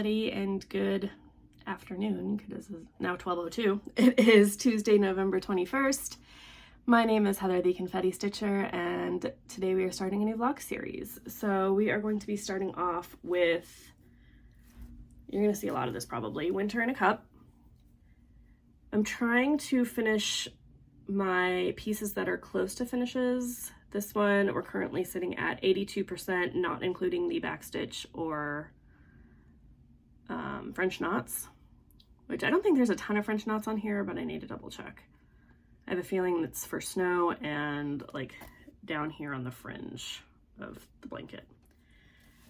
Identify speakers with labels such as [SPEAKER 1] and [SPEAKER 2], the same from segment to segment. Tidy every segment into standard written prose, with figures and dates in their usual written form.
[SPEAKER 1] Heather-Confetti, and good afternoon, because this is now 12:02. It is Tuesday, November 21st. My name is Heather the Confetti Stitcher, and today we are starting a new vlog series. So we are going to be starting off with, you're going to see a lot of this probably, Winter in a Cup. I'm trying to finish my pieces that are close to finishes. This one, we're currently sitting at 82%, not including the backstitch or French knots, which I don't think there's a ton of French knots on here, but I need to double check. I have a feeling it's for snow and like down here on the fringe of the blanket.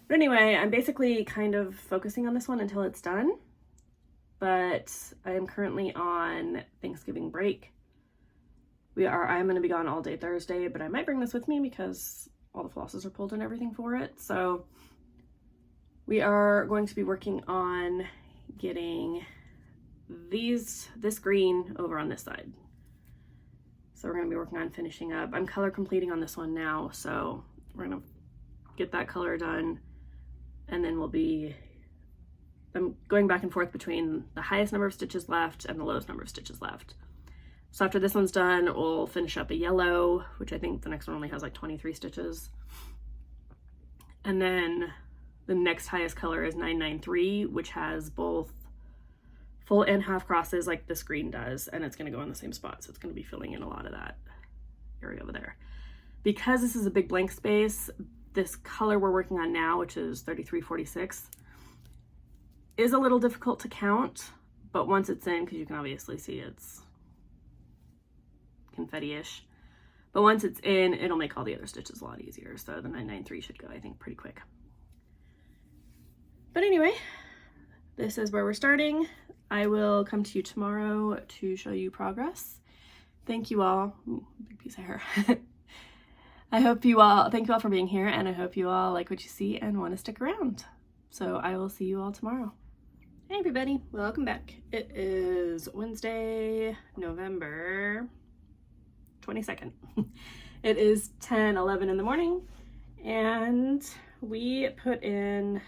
[SPEAKER 1] But anyway, I'm basically kind of focusing on this one until it's done, but I am currently on Thanksgiving break. I'm going to be gone all day Thursday, but I might bring this with me because all the flosses are pulled and everything for it. So we are going to be working on getting this green over on this side. So we're going to be working on finishing up. I'm color completing on this one now, so we're going to get that color done, and then I'm going back and forth between the highest number of stitches left and the lowest number of stitches left. So after this one's done, we'll finish up a yellow, which I think the next one only has like 23 stitches. And then the next highest color is 993, which has both full and half crosses like this green does, and it's going to go in the same spot. So it's going to be filling in a lot of that area over there. Because this is a big blank space, this color we're working on now, which is 3346, is a little difficult to count, but once it's in, because you can obviously see it's confetti-ish, but once it's in, it'll make all the other stitches a lot easier. So the 993 should go, I think, pretty quick. But anyway, this is where we're starting. I will come to you tomorrow to show you progress. Thank you all. Ooh, big piece of hair. Thank you all for being here, and I hope you all like what you see and want to stick around. So I will see you all tomorrow. Hey everybody, welcome back. It is Wednesday, November 22nd. It is 10:11 in the morning, and we put in,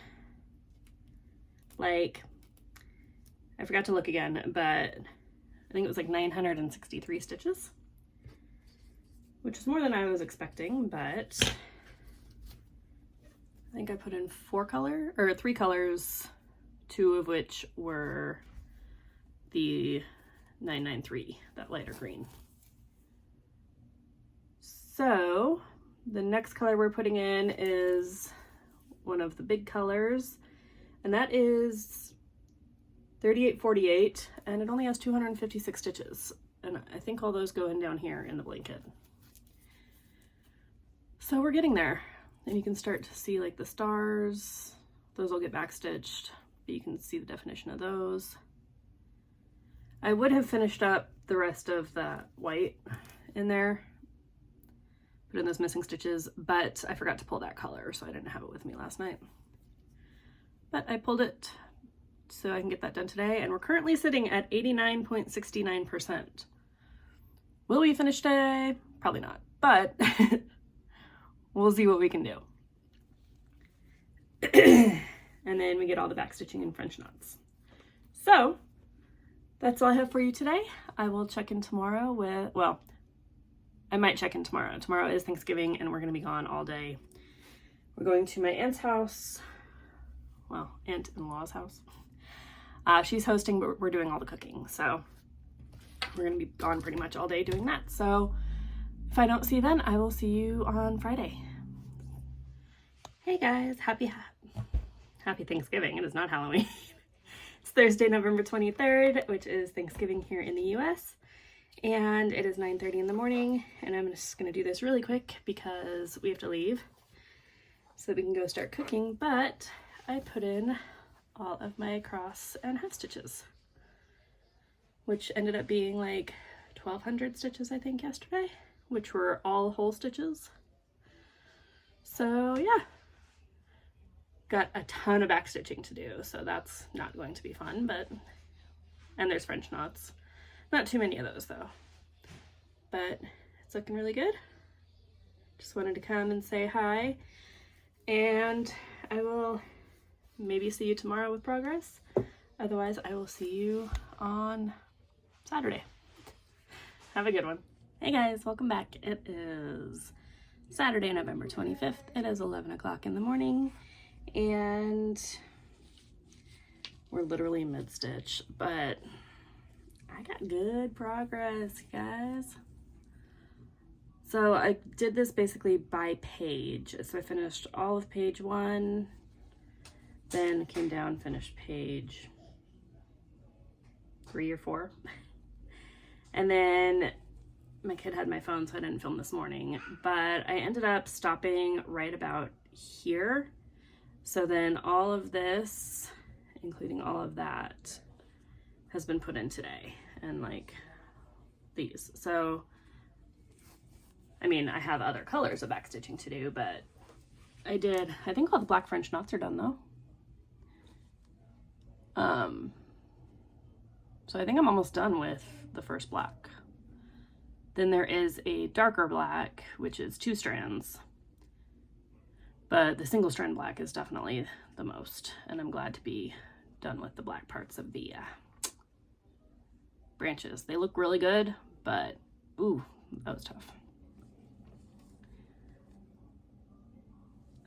[SPEAKER 1] like, I forgot to look again, but I think it was like 963 stitches, which is more than I was expecting, but I think I put in 3 colors, 2 of which were the 993, that lighter green. So the next color we're putting in is one of the big colors, and that is 3848, and it only has 256 stitches, and I think all those go in down here in the blanket. So we're getting there, and you can start to see like the stars. Those will get backstitched, but you can see the definition of those. I would have finished up the rest of that white in there, put in those missing stitches, but I forgot to pull that color, so I didn't have it with me last night. But I pulled it so I can get that done today, and we're currently sitting at 89.69%. Will we finish today? Probably not, but we'll see what we can do. And then we get all the backstitching and French knots. So that's all I have for you today. I will check in tomorrow with, well, I might check in tomorrow. Tomorrow is Thanksgiving, and we're going to be gone all day. We're going to my aunt's house, well, aunt-in-law's house. She's hosting, but we're doing all the cooking. So we're going to be gone pretty much all day doing that. So if I don't see you then, I will see you on Friday. Hey guys, happy Thanksgiving. It is not Halloween. It's Thursday, November 23rd, which is Thanksgiving here in the US. And it is 9:30 in the morning, and I'm just going to do this really quick because we have to leave so that we can go start cooking. But I put in all of my cross and half stitches, which ended up being like 1,200 stitches, I think, yesterday, which were all whole stitches. So yeah, got a ton of back stitching to do, so that's not going to be fun, and there's French knots. Not too many of those though, but it's looking really good. Just wanted to come and say hi, and I will maybe see you tomorrow with progress. Otherwise, I will see you on Saturday. Have a good one. Hey guys, welcome back. It is Saturday, November 25th. It is 11 o'clock in the morning, and we're literally mid-stitch, but I got good progress, guys. So I did this basically by page. So I finished all of page 1, then came down, finished page 3 or 4. And then my kid had my phone, so I didn't film this morning, but I ended up stopping right about here. So then all of this, including all of that, has been put in today, and like these. So, I mean, I have other colors of backstitching to do, but I think all the black French knots are done though. So I think I'm almost done with the first black. Then there is a darker black, which is 2 strands, but the single strand black is definitely the most, and I'm glad to be done with the black parts of the branches. They look really good, but ooh, that was tough.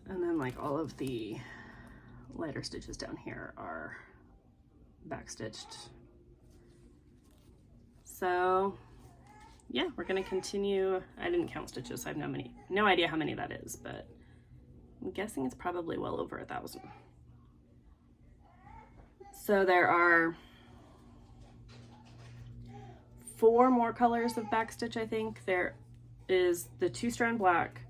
[SPEAKER 1] And then like all of the lighter stitches down here are backstitched. So yeah, we're gonna continue. I didn't count stitches, so I have no idea how many that is, but I'm guessing it's probably well over 1,000. So there are 4 more colors of backstitch, I think. There is the 2-strand black,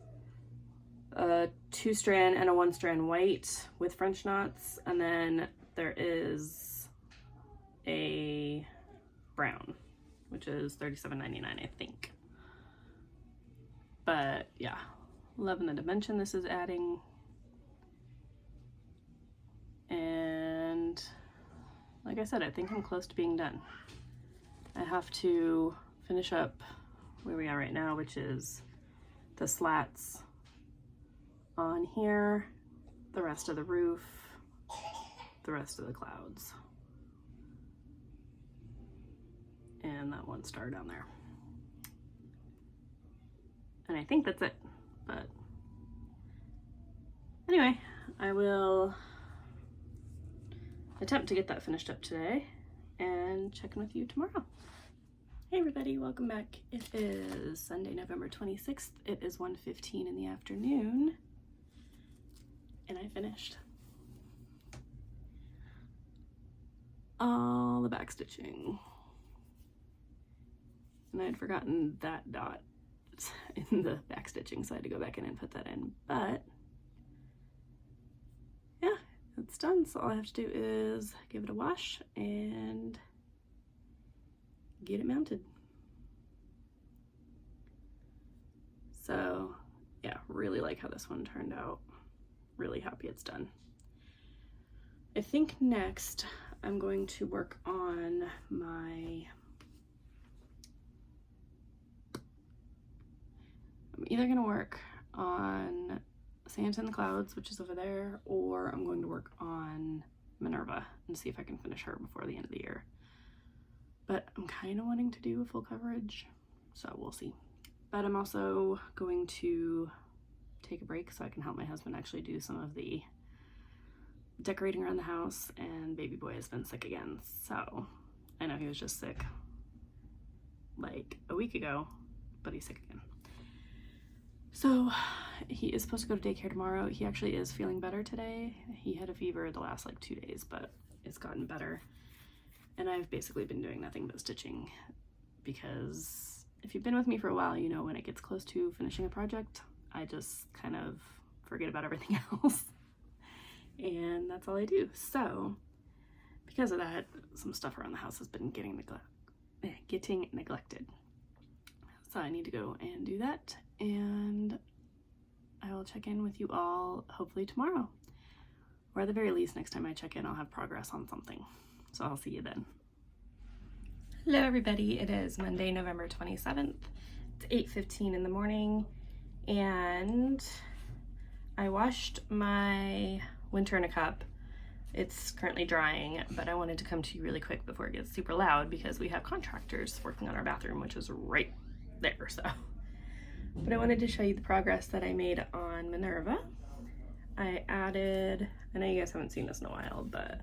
[SPEAKER 1] a 2-strand and a 1-strand white with French knots, and then there is a brown, which is $37.99, I think. But yeah, 11 the dimension this is adding. And like I said, I think I'm close to being done. I have to finish up where we are right now, which is the slats on here, the rest of the roof, the rest of the clouds, and that 1 star down there. And I think that's it, but anyway, I will attempt to get that finished up today and check in with you tomorrow. Hey everybody, welcome back. It is Sunday, November 26th. It is 1:15 in the afternoon, and I finished all the backstitching. And I had forgotten that dot in the backstitching, so I had to go back in and put that in. But yeah, it's done. So all I have to do is give it a wash and get it mounted. So yeah, really like how this one turned out. Really happy it's done. I think next I'm going to work on I'm either going to work on Santa in the Clouds, which is over there, or I'm going to work on Minerva and see if I can finish her before the end of the year. But I'm kind of wanting to do a full coverage, so we'll see. But I'm also going to take a break so I can help my husband actually do some of the decorating around the house, and baby boy has been sick again. So I know he was just sick like a week ago, but he's sick again. So he is supposed to go to daycare tomorrow. He actually is feeling better today. He had a fever the last like 2 days, but it's gotten better. And I've basically been doing nothing but stitching, because if you've been with me for a while, you know when it gets close to finishing a project, I just kind of forget about everything else. And that's all I do. So because of that, some stuff around the house has been getting neglected. So I need to go and do that, and I will check in with you all hopefully tomorrow, or at the very least next time I check in I'll have progress on something. So I'll see you then. Hello everybody, it is Monday, November 27th. It's 8:15 in the morning, and I washed my winter in a cup It's currently drying, but I wanted to come to you really quick before it gets super loud because we have contractors working on our bathroom, which is right there, so. But I wanted to show you the progress that I made on Minerva. I added, I know you guys haven't seen this in a while, but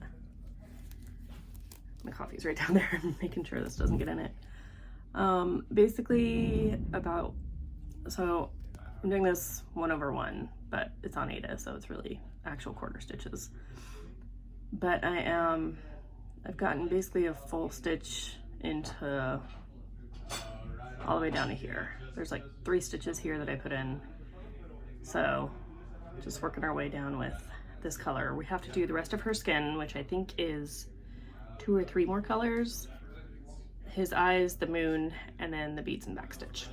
[SPEAKER 1] my coffee's right down there, making sure this doesn't get in it. Basically so I'm doing this 1/1, but it's on Aida, so it's really actual quarter stitches. But I've gotten basically a full stitch into all the way down to here. There's like 3 stitches here that I put in. So just working our way down with this color. We have to do the rest of her skin, which I think is 2 or 3 more colors. His eyes, the moon, and then the beads and backstitch.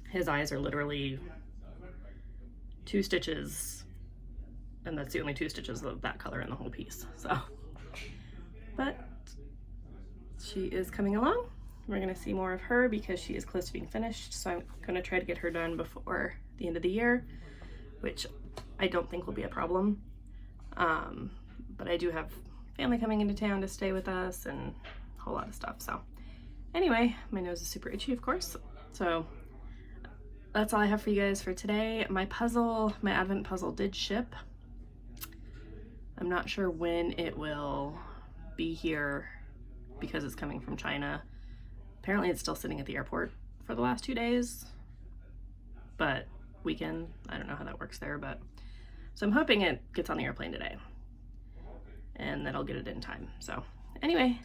[SPEAKER 1] His eyes are literally 2 stitches, and that's the only 2 stitches of that color in the whole piece. So, but she is coming along. We're gonna see more of her because she is close to being finished. So I'm gonna try to get her done before the end of the year, which I don't think will be a problem. But I do have family coming into town to stay with us and a whole lot of stuff. So anyway, my nose is super itchy, of course. So that's all I have for you guys for today. My advent puzzle did ship. I'm not sure when it will be here because it's coming from China. Apparently it's still sitting at the airport for the last 2 days, but weekend, I don't know how that works there, but so I'm hoping it gets on the airplane today and that I'll get it in time. So anyway,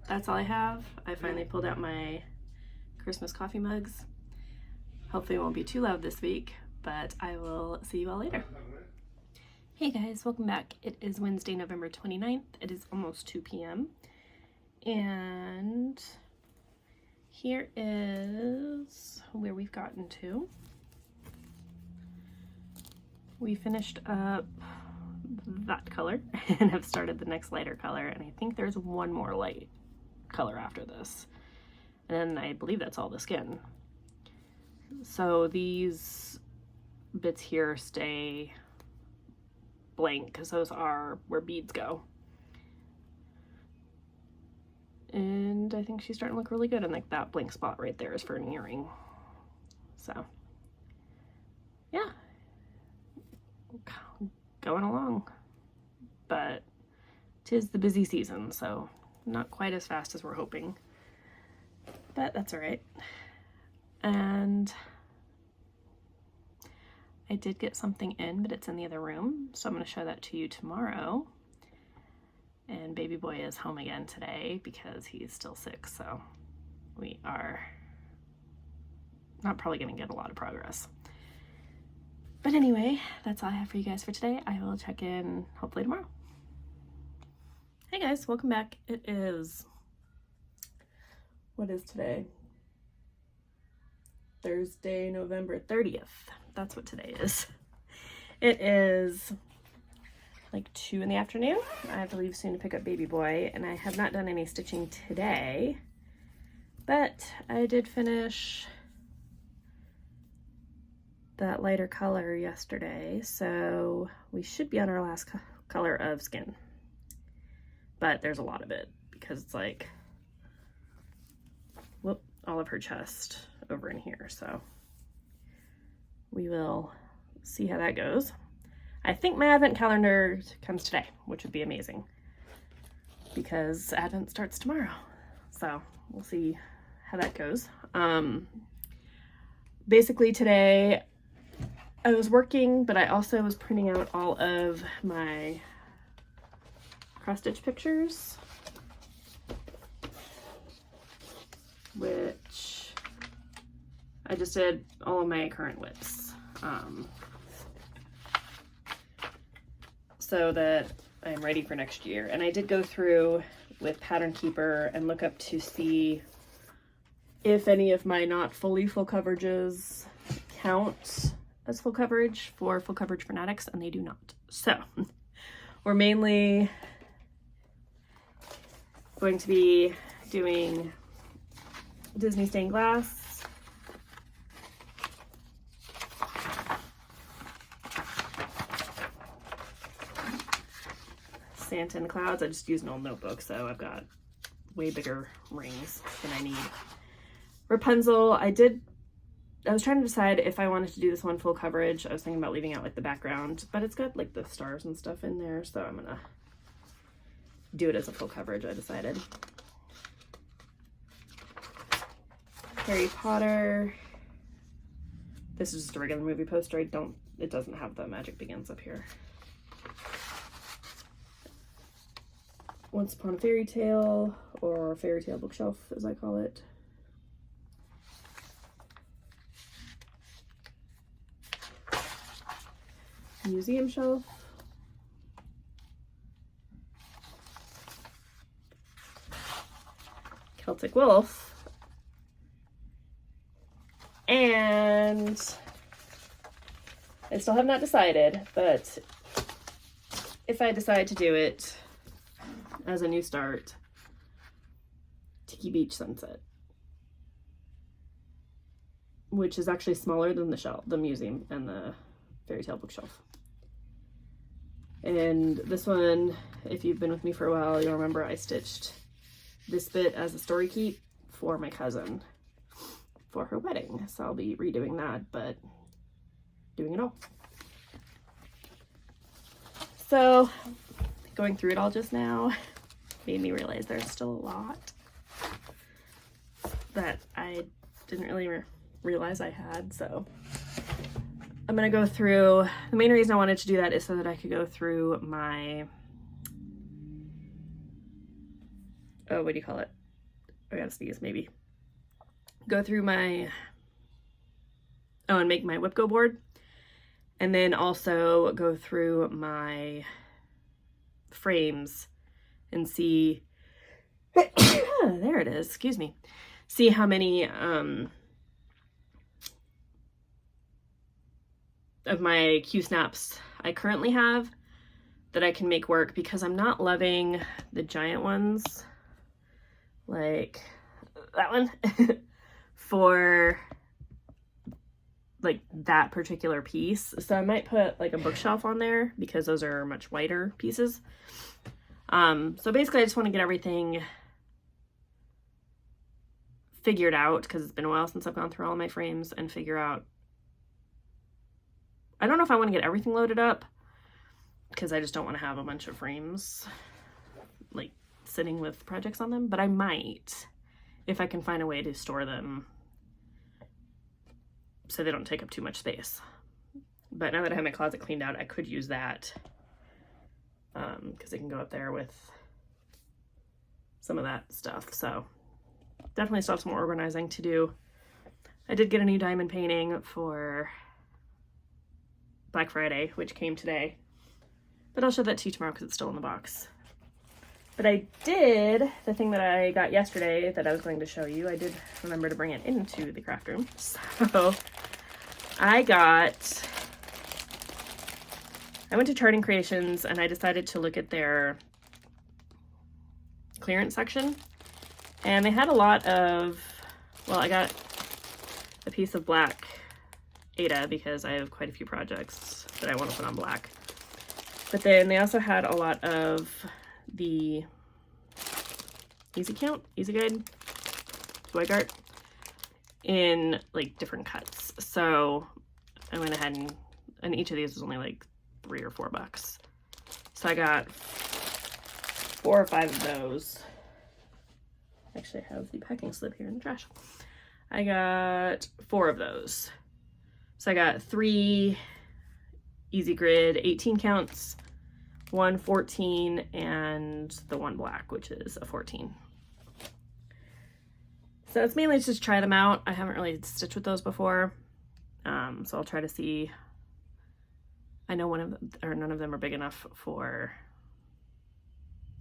[SPEAKER 1] that's all I have. I finally pulled out my Christmas coffee mugs. Hopefully it won't be too loud this week, but I will see you all later. Hey guys, welcome back. It is Wednesday, November 29th. It is almost 2 p.m. And here is where we've gotten to. We finished up that color and have started the next lighter color, and I think there's one more light color after this. And then I believe that's all the skin. So these bits here stay blank because those are where beads go. And I think she's starting to look really good, and like that blank spot right there is for an earring. So yeah, going along, but 'tis the busy season, so not quite as fast as we're hoping, but that's all right. And I did get something in, but it's in the other room, so I'm going to show that to you tomorrow. And baby boy is home again today because he's still sick, so we are not probably going to get a lot of progress. But anyway, that's all I have for you guys for today. I will check in hopefully tomorrow. Hey guys, welcome back. It is, what is today? Thursday, November 30th. That's what today is. It is like 2 in the afternoon. I have to leave soon to pick up baby boy, and I have not done any stitching today, but I did finish that lighter color yesterday, so we should be on our last color of skin. But there's a lot of it because it's like, whoop, all of her chest over in here, so we will see how that goes. I think my advent calendar comes today, which would be amazing because Advent starts tomorrow, so we'll see how that goes. Basically today I was working, but I also was printing out all of my cross stitch pictures, which I just did all of my current widths, so that I'm ready for next year. And I did go through with Pattern Keeper and look up to see if any of my not fully full coverages count as full coverage for Full Coverage Fanatics, and they do not. So we're mainly going to be doing Disney stained glass, Santa and the Clouds. I just used an old notebook, so I've got way bigger rings than I need. Rapunzel, I was trying to decide if I wanted to do this one full coverage. I was thinking about leaving out like the background, but it's got like the stars and stuff in there, so I'm gonna do it as a full coverage, I decided. Harry Potter. This is just a regular movie poster. It doesn't have the Magic Begins up here. Once Upon a Fairy Tale, or Fairy Tale Bookshelf as I call it. Museum shelf. Celtic Wolf. And I still have not decided, but if I decide to do it as a new start, Tiki Beach Sunset, which is actually smaller than the museum and the Fairy Tale Bookshelf. And this one, if you've been with me for a while, you'll remember I stitched this bit as a story keep for my cousin for her wedding. So I'll be redoing that, but doing it all. So going through it all just now made me realize there's still a lot that I didn't really realize I had. So I'm gonna go through, the main reason I wanted to do that is so that I could go through my, oh, what do you call it? I gotta sneeze, maybe. Go through my, and make my whip go board. And then also go through my frames and see, there it is, excuse me. See how many of my Q snaps I currently have that I can make work, because I'm not loving the giant ones, like that one, for like that particular piece. So I might put like a bookshelf on there because those are much wider pieces. So basically I just want to get everything figured out, because it's been a while since I've gone through all my frames, and figure out, I don't know if I want to get everything loaded up, because I just don't want to have a bunch of frames like sitting with projects on them, but I might, if I can find a way to store them so they don't take up too much space. But now that I have my closet cleaned out, I could use that, because it can go up there with some of that stuff. So definitely still have some more organizing to do. I did get a new diamond painting for Black Friday, which came today, but I'll show that to you tomorrow because it's still in the box. But I did, the thing that I got yesterday that I was going to show you, I did remember to bring it into the craft room. So I went to Charting Creations and I decided to look at their clearance section. And they had a lot of, well, I got a piece of black Ada because I have quite a few projects that I want to put on black. But then they also had a lot of the Easy Guide, Zweigart in like different cuts. So I went ahead and each of these was only like $3 or $4. So I got 4 or 5 of those. Actually, I have the packing slip here in the trash. I got 4 of those. So I got 3 Easy Grid 18 counts, 1 14, and the 1 black, which is a 14. So it's mainly just try them out. I haven't really stitched with those before. So I'll try to see. I know one of them, or none of them are big enough for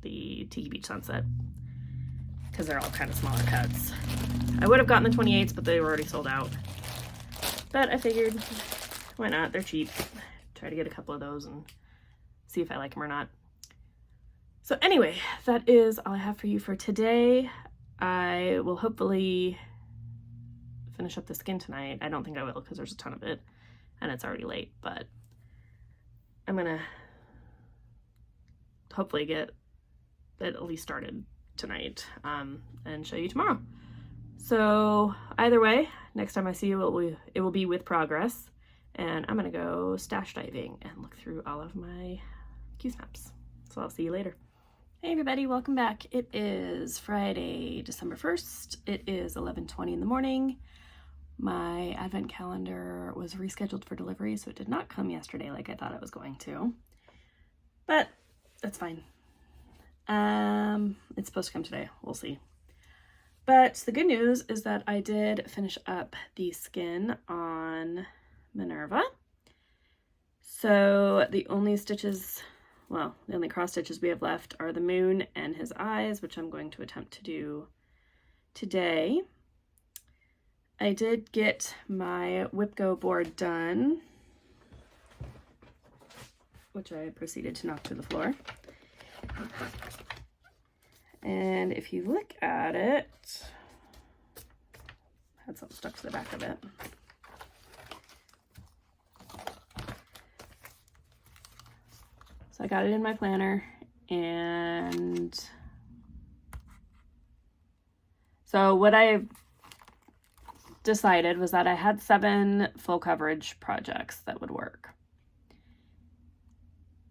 [SPEAKER 1] the Tiki Beach Sunset, because they're all kind of smaller cuts. I would have gotten the 28s, but they were already sold out. But I figured, why not? They're cheap. Try to get a couple of those and see if I like them or not. So anyway, that is all I have for you for today. I will hopefully finish up the skin tonight. I don't think I will because there's a ton of it and it's already late, but I'm gonna hopefully get it at least started tonight, and show you tomorrow. So either way, next time I see you, it will be with progress, and I'm gonna go stash diving and look through all of my Q-snaps. So I'll see you later. Hey everybody, welcome back. It is Friday, December 1st. It is 11:20 in the morning. My advent calendar was rescheduled for delivery, so it did not come yesterday like I thought it was going to. But that's fine. It's supposed to come today. We'll see. But the good news is that I did finish up the skin on Minerva. So the only stitches, well, the only cross stitches we have left are the moon and his eyes, which I'm going to attempt to do today. I did get my Whipco board done, which I proceeded to knock to the floor. And if you look at it, I had something stuck to the back of it. So I got it in my planner, and so what I decided was that I had 7 full coverage projects that would work.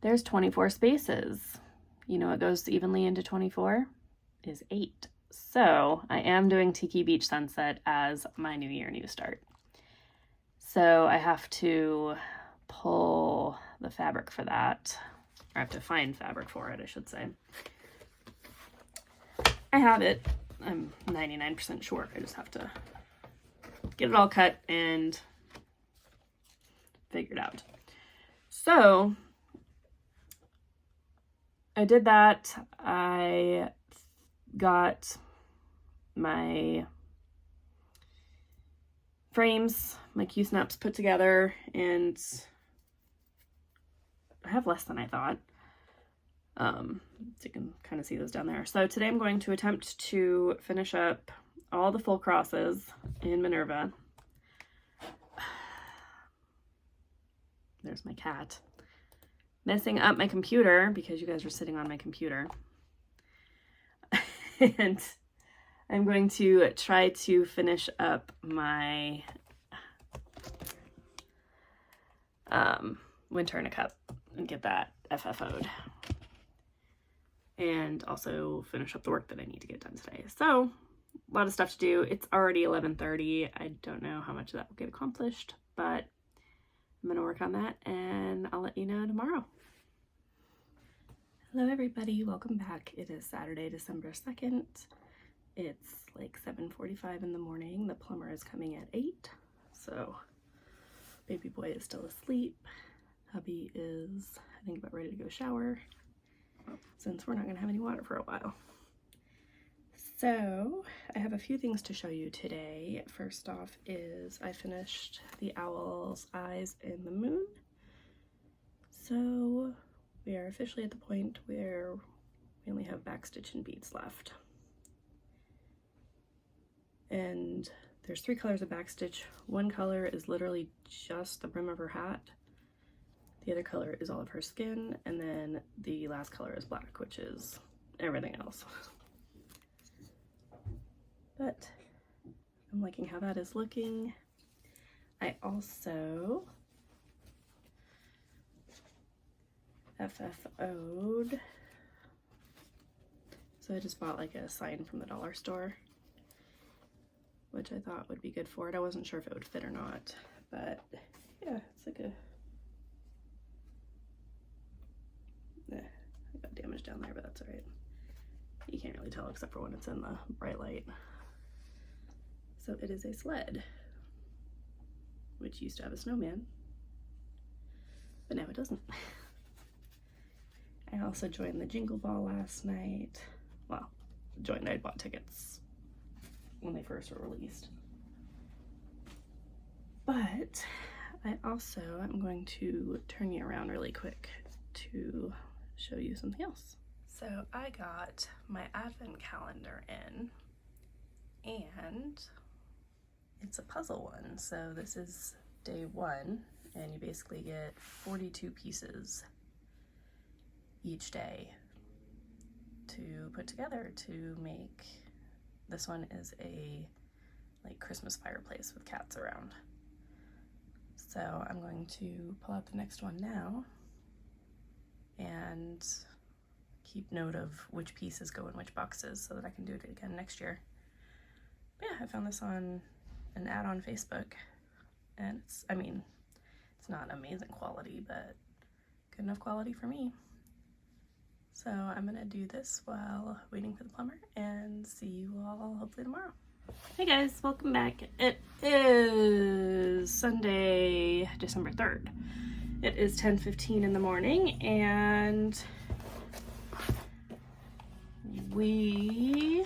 [SPEAKER 1] There's 24 spaces. You know what goes evenly into 24? Is 8. So I am doing Tiki Beach Sunset as my New Year, New Start. So I have to pull the fabric for that. Or I have to find fabric for it, I should say. I have it. I'm 99% sure. I just have to get it all cut and figured out. So I did that. I got my frames, my Q-snaps put together, and I have less than I thought. So you can kind of see those down there. So today I'm going to attempt to finish up all the full crosses in Minerva. There's my cat. Messing up my computer because you guys are sitting on my computer. And I'm going to try to finish up my Winter in a Cup and get that FFO'd. And also finish up the work that I need to get done today. So, a lot of stuff to do. It's already 11:30. I don't know how much of that will get accomplished, but I'm going to work on that and I'll let you know tomorrow. Hello everybody, welcome back. It is Saturday, December 2nd. It's like 7:45 in the morning. The plumber is coming at 8. So baby boy is still asleep. Hubby is, I think, about ready to go shower since we're not going to have any water for a while. So I have a few things to show you today. First off is I finished the owl's eyes in the moon. So we are officially at the point where we only have backstitch and beads left. And there's 3 colors of backstitch. One color is literally just the brim of her hat. The other color is all of her skin. And then the last color is black, which is everything else. But I'm liking how that is looking. I also FFO'd. So I just bought like a sign from the dollar store, which I thought would be good for it. I wasn't sure if it would fit or not, but yeah, it's like a, I got damage down there, but that's all right. You can't really tell except for when it's in the bright light. So it is a sled, which used to have a snowman, but now it doesn't. I also joined the Jingle Ball last night. Well, I bought tickets when they first were released. But I also am going to turn you around really quick to show you something else. So I got my advent calendar in, and it's a puzzle one. So this is day 1, and you basically get 42 pieces each day. to put together to make. This one is a like Christmas fireplace with cats around. So I'm going to pull out the next one now and keep note of which pieces go in which boxes so that I can do it again next year. But yeah, I found this on an ad on Facebook, and it's not amazing quality, but good enough quality for me. So I'm gonna do this while waiting for the plumber, and see you all hopefully tomorrow. Hey guys, welcome back. It is Sunday, December 3rd. It is 10:15 in the morning, and we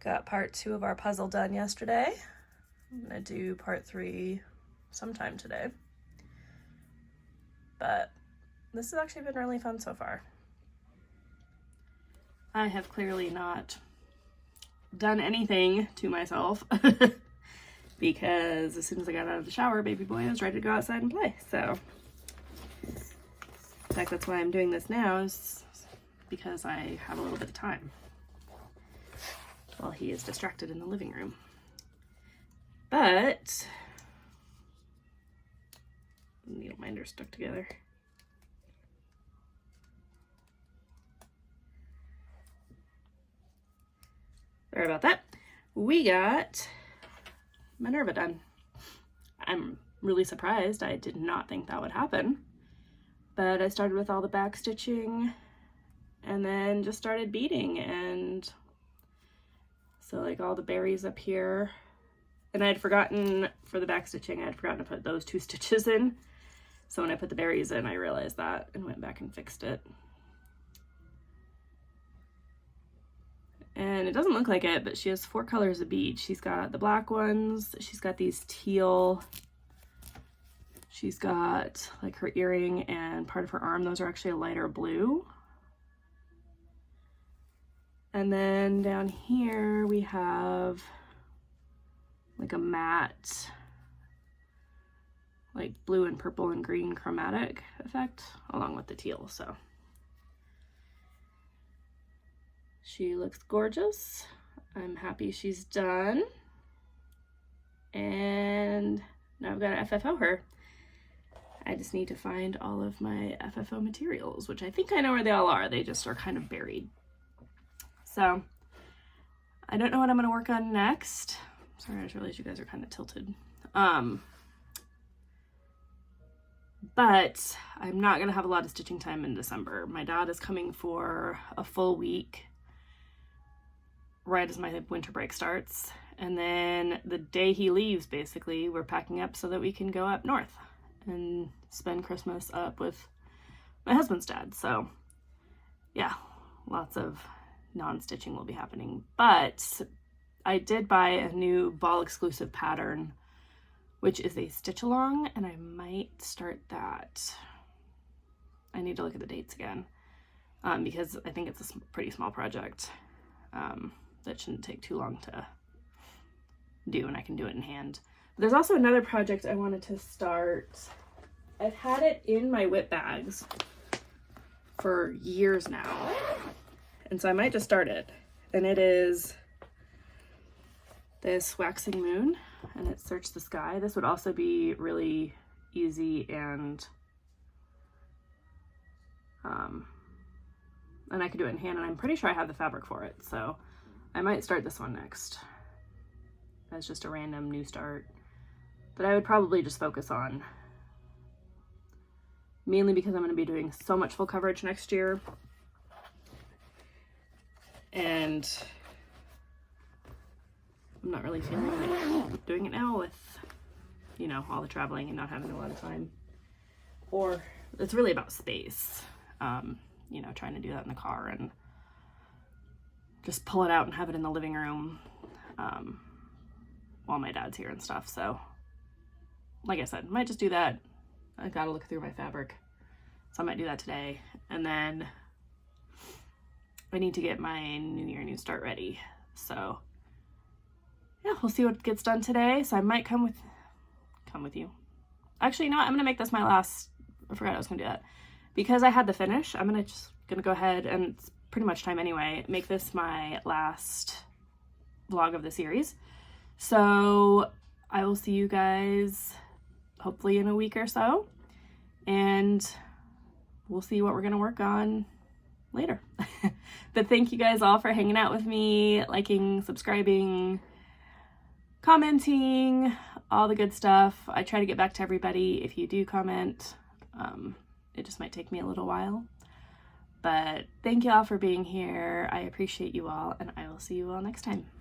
[SPEAKER 1] got part 2 of our puzzle done yesterday. I'm gonna do part 3 sometime today. But this has actually been really fun so far. I have clearly not done anything to myself because as soon as I got out of the shower, baby boy was ready to go outside and play. So, in fact, that's why I'm doing this now, is because I have a little bit of time while he is distracted in the living room. But needle minder stuck together. Sorry about that. We got Minerva done. I'm really surprised. I did not think that would happen. But I started with all the back stitching and then just started beading, and so like all the berries up here. And I had forgotten for the back stitching, I had forgotten to put those 2 stitches in. So when I put the berries in, I realized that and went back and fixed it. And it doesn't look like it, but she has 4 colors of bead. She's got the black ones, she's got these teal, she's got like her earring and part of her arm. Those are actually a lighter blue. And then down here we have like a matte, like blue and purple and green chromatic effect along with the teal. So she looks gorgeous. I'm happy she's done. And now I've got to FFO her. I just need to find all of my FFO materials, which I think I know where they all are. They just are kind of buried. So I don't know what I'm going to work on next. Sorry, I just realized you guys are kind of tilted. But I'm not going to have a lot of stitching time in December. My dad is coming for a full week right as my winter break starts. And then the day he leaves, basically, we're packing up so that we can go up north and spend Christmas up with my husband's dad. So yeah, lots of non-stitching will be happening. But I did buy a new ball exclusive pattern, which is a stitch along, and I might start that. I need to look at the dates again, because I think it's a pretty small project that shouldn't take too long to do, and I can do it in hand. But there's also another project I wanted to start. I've had it in my whip bags for years now, and so I might just start it. And it is this waxing moon, and it's Search the Sky. This would also be really easy and I could do it in hand, and I'm pretty sure I have the fabric for it, so I might start this one next as just a random new start that I would probably just focus on, mainly because I'm going to be doing so much full coverage next year, and I'm not really feeling like doing it now with, you know, all the traveling and not having a lot of time. Or it's really about space, you know, trying to do that in the car and just pull it out and have it in the living room while my dad's here and stuff. So like I said, might just do that. I gotta look through my fabric, so I might do that today. And then I need to get my New Year, New Start ready. So yeah, we'll see what gets done today. So I might come with you. Actually, you know what? I'm gonna make this my last, I forgot I was gonna do that. because I had the finish, I'm gonna go ahead, and it's pretty much time anyway, make this my last vlog of the series. So I will see you guys hopefully in a week or so, and we'll see what we're gonna work on later. But thank you guys all for hanging out with me, liking, subscribing, commenting, all the good stuff. I try to get back to everybody if you do comment. It just might take me a little while. But thank you all for being here. I appreciate you all, and I will see you all next time.